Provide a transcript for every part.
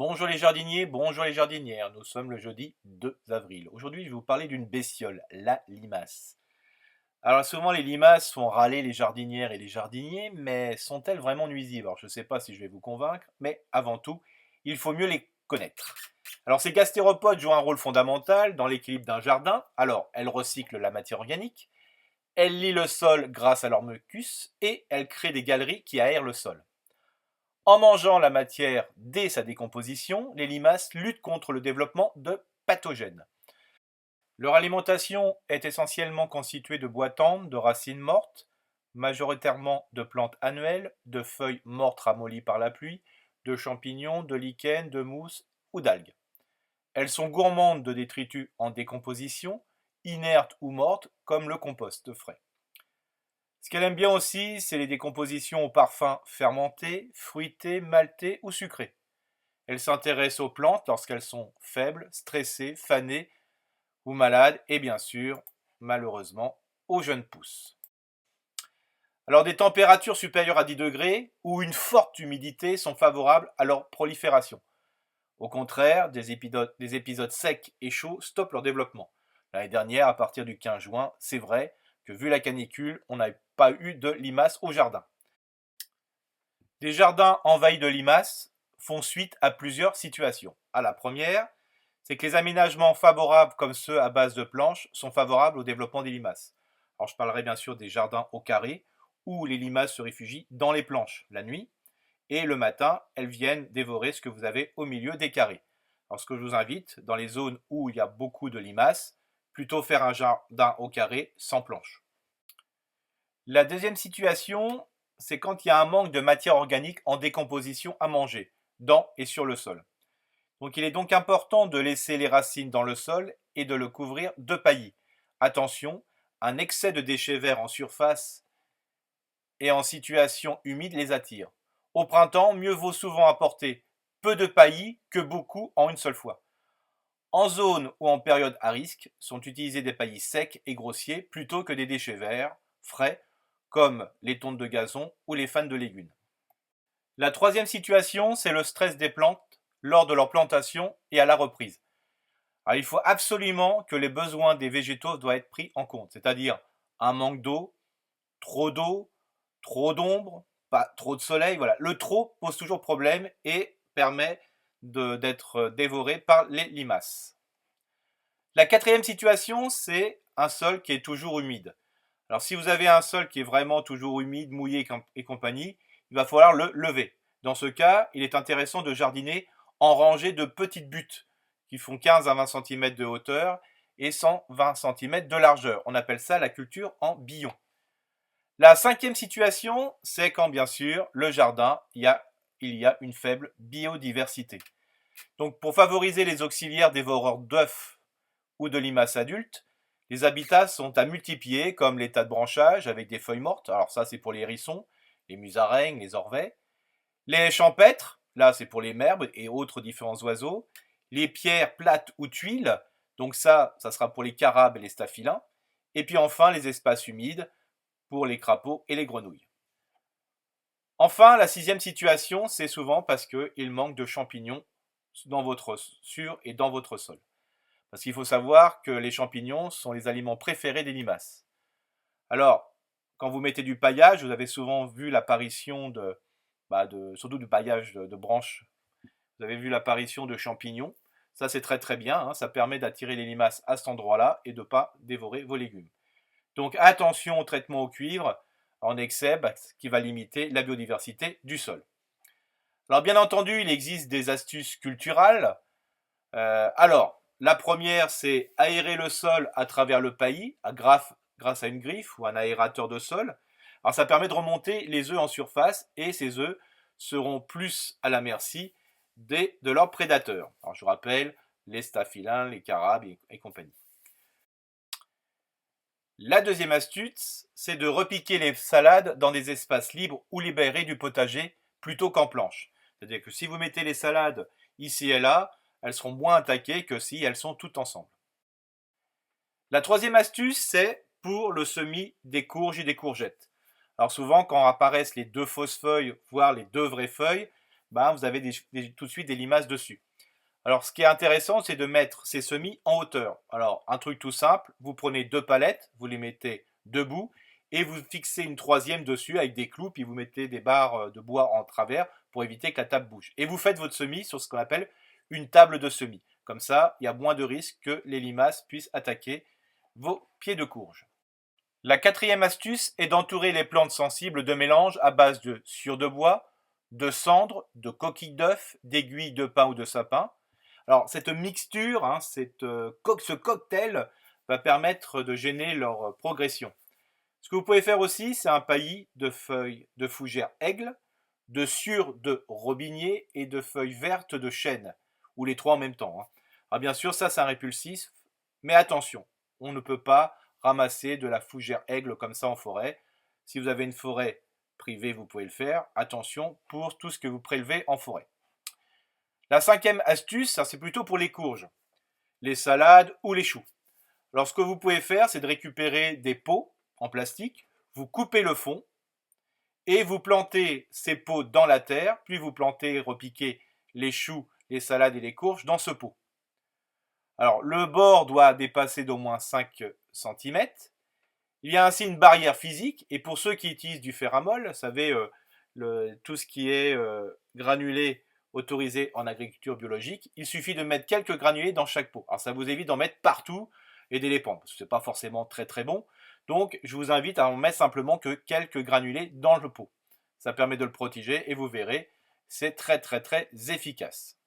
Bonjour les jardiniers, bonjour les jardinières. Nous sommes le jeudi 2 avril. Aujourd'hui, je vais vous parler d'une bestiole, la limace. Alors souvent, les limaces font râler les jardinières et les jardiniers, mais sont-elles vraiment nuisibles? Alors je ne sais pas si je vais vous convaincre, mais avant tout, il faut mieux les connaître. Alors ces gastéropodes jouent un rôle fondamental dans l'équilibre d'un jardin. Alors, elles recyclent la matière organique, elles lient le sol grâce à leur mucus et elles créent des galeries qui aèrent le sol. En mangeant la matière dès sa décomposition, les limaces luttent contre le développement de pathogènes. Leur alimentation est essentiellement constituée de bois tendre, de racines mortes, majoritairement de plantes annuelles, de feuilles mortes ramollies par la pluie, de champignons, de lichens, de mousses ou d'algues. Elles sont gourmandes de détritus en décomposition, inertes ou mortes, comme le compost frais. Ce qu'elle aime bien aussi, c'est les décompositions aux parfums fermentés, fruités, maltés ou sucrés. Elle s'intéresse aux plantes lorsqu'elles sont faibles, stressées, fanées ou malades et bien sûr, malheureusement, aux jeunes pousses. Alors des températures supérieures à 10 degrés ou une forte humidité sont favorables à leur prolifération. Au contraire, des épisodes secs et chauds stoppent leur développement. L'année dernière, à partir du 15 juin, c'est vrai que vu la canicule, on n'a pas eu de limaces au jardin. Des jardins envahis de limaces font suite à plusieurs situations. La première, c'est que les aménagements favorables comme ceux à base de planches sont favorables au développement des limaces. Alors je parlerai bien sûr des jardins au carré où les limaces se réfugient dans les planches la nuit et le matin, elles viennent dévorer ce que vous avez au milieu des carrés. Alors ce que je vous invite, dans les zones où il y a beaucoup de limaces, plutôt faire un jardin au carré sans planche. La deuxième situation, c'est quand il y a un manque de matière organique en décomposition à manger, dans et sur le sol. Donc il est donc important de laisser les racines dans le sol et de le couvrir de paillis. Attention, un excès de déchets verts en surface et en situation humide les attire. Au printemps, mieux vaut souvent apporter peu de paillis que beaucoup en une seule fois. En zone ou en période à risque, sont utilisés des paillis secs et grossiers plutôt que des déchets verts, frais, comme les tontes de gazon ou les fans de légumes. La troisième situation, c'est le stress des plantes lors de leur plantation et à la reprise. Alors, il faut absolument que les besoins des végétaux doivent être pris en compte, c'est-à-dire un manque d'eau, trop d'ombre, pas trop de soleil. Voilà. Le trop pose toujours problème et permet d'être dévoré par les limaces. La quatrième situation, c'est un sol qui est toujours humide. Alors si vous avez un sol qui est vraiment toujours humide, mouillé et compagnie, il va falloir le lever. Dans ce cas, il est intéressant de jardiner en rangées de petites buttes qui font 15 à 20 cm de hauteur et 120 cm de largeur. On appelle ça la culture en billon. La cinquième situation, c'est quand bien sûr le jardin, il y a une faible biodiversité. Donc pour favoriser les auxiliaires dévoreurs d'œufs ou de limaces adultes, les habitats sont à multiplier, comme les tas de branchages avec des feuilles mortes. Alors ça, c'est pour les hérissons, les musaraignes, les orvets. Les champêtres, là, c'est pour les merbes et autres différents oiseaux. Les pierres plates ou tuiles, donc ça sera pour les carabes et les staphylins. Et puis enfin, les espaces humides pour les crapauds et les grenouilles. Enfin, la sixième situation, c'est souvent parce qu'il manque de champignons sur et dans votre sol. Parce qu'il faut savoir que les champignons sont les aliments préférés des limaces. Alors, quand vous mettez du paillage, vous avez souvent vu l'apparition surtout du paillage de branches. Vous avez vu l'apparition de champignons. Ça, c'est très très bien. Ça permet d'attirer les limaces à cet endroit-là et de ne pas dévorer vos légumes. Donc, attention au traitement au cuivre en excès, qui va limiter la biodiversité du sol. Alors, bien entendu, il existe des astuces culturales. La première, c'est aérer le sol à travers le paillis, grâce à une griffe ou un aérateur de sol. Alors ça permet de remonter les œufs en surface et ces œufs seront plus à la merci de leurs prédateurs. Alors je rappelle, les staphylins, les carabes et compagnie. La deuxième astuce, c'est de repiquer les salades dans des espaces libres ou libérés du potager plutôt qu'en planche. C'est-à-dire que si vous mettez les salades ici et là, elles seront moins attaquées que si elles sont toutes ensemble. La troisième astuce, c'est pour le semis des courges et des courgettes. Alors souvent, quand apparaissent les deux fausses feuilles, voire les deux vraies feuilles, ben, vous avez tout de suite des limaces dessus. Alors, ce qui est intéressant, c'est de mettre ces semis en hauteur. Alors, un truc tout simple, vous prenez 2 palettes, vous les mettez debout, et vous fixez une troisième dessus avec des clous, puis vous mettez des barres de bois en travers pour éviter que la table bouge. Et vous faites votre semis sur ce qu'on appelle une table de semis. Comme ça, il y a moins de risques que les limaces puissent attaquer vos pieds de courge. La quatrième astuce est d'entourer les plantes sensibles de mélanges à base de sciure de bois, de cendres, de coquilles d'œufs, d'aiguilles de pin ou de sapin. Alors, cette mixture, ce cocktail va permettre de gêner leur progression. Ce que vous pouvez faire aussi, c'est un paillis de feuilles de fougère aigle, de sciure de robinier et de feuilles vertes de chêne, ou les trois en même temps. Alors bien sûr, ça c'est un répulsif, mais attention, on ne peut pas ramasser de la fougère aigle comme ça en forêt. Si vous avez une forêt privée, vous pouvez le faire. Attention pour tout ce que vous prélevez en forêt. La cinquième astuce, c'est plutôt pour les courges, les salades ou les choux. Alors ce que vous pouvez faire, c'est de récupérer des pots en plastique, vous coupez le fond et vous plantez ces pots dans la terre, puis vous plantez, repiquez les choux, les salades et les courges dans ce pot. Alors le bord doit dépasser d'au moins 5 cm. Il y a ainsi une barrière physique, et pour ceux qui utilisent du fer à molle, vous savez, tout ce qui est granulé autorisé en agriculture biologique, il suffit de mettre quelques granulés dans chaque pot. Alors ça vous évite d'en mettre partout et de les pendre, parce que ce n'est pas forcément très très bon. Donc je vous invite à en mettre simplement que quelques granulés dans le pot. Ça permet de le protéger et vous verrez, c'est très très très efficace.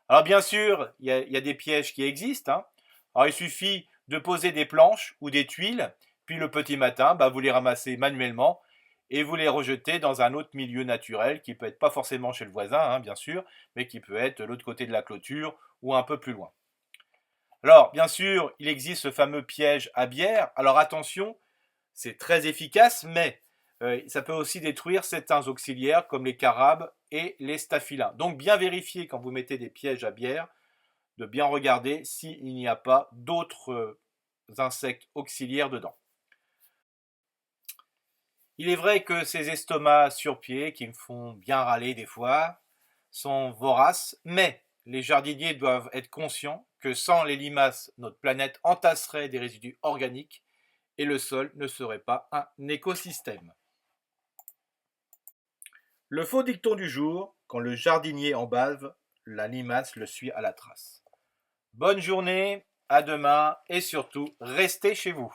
Alors bien sûr, il y a des pièges qui existent. Alors il suffit de poser des planches ou des tuiles, puis le petit matin, vous les ramassez manuellement et vous les rejetez dans un autre milieu naturel qui peut être pas forcément chez le voisin, bien sûr, mais qui peut être de l'autre côté de la clôture ou un peu plus loin. Alors, bien sûr, il existe ce fameux piège à bière. Alors attention, c'est très efficace, mais ça peut aussi détruire certains auxiliaires comme les carabes et les staphylins. Donc bien vérifier quand vous mettez des pièges à bière, de bien regarder s'il n'y a pas d'autres insectes auxiliaires dedans. Il est vrai que ces estomacs sur pied, qui me font bien râler des fois, sont voraces, mais les jardiniers doivent être conscients que sans les limaces, notre planète entasserait des résidus organiques et le sol ne serait pas un écosystème. Le faux dicton du jour, quand le jardinier en bave, la limace le suit à la trace. Bonne journée, à demain et surtout, restez chez vous.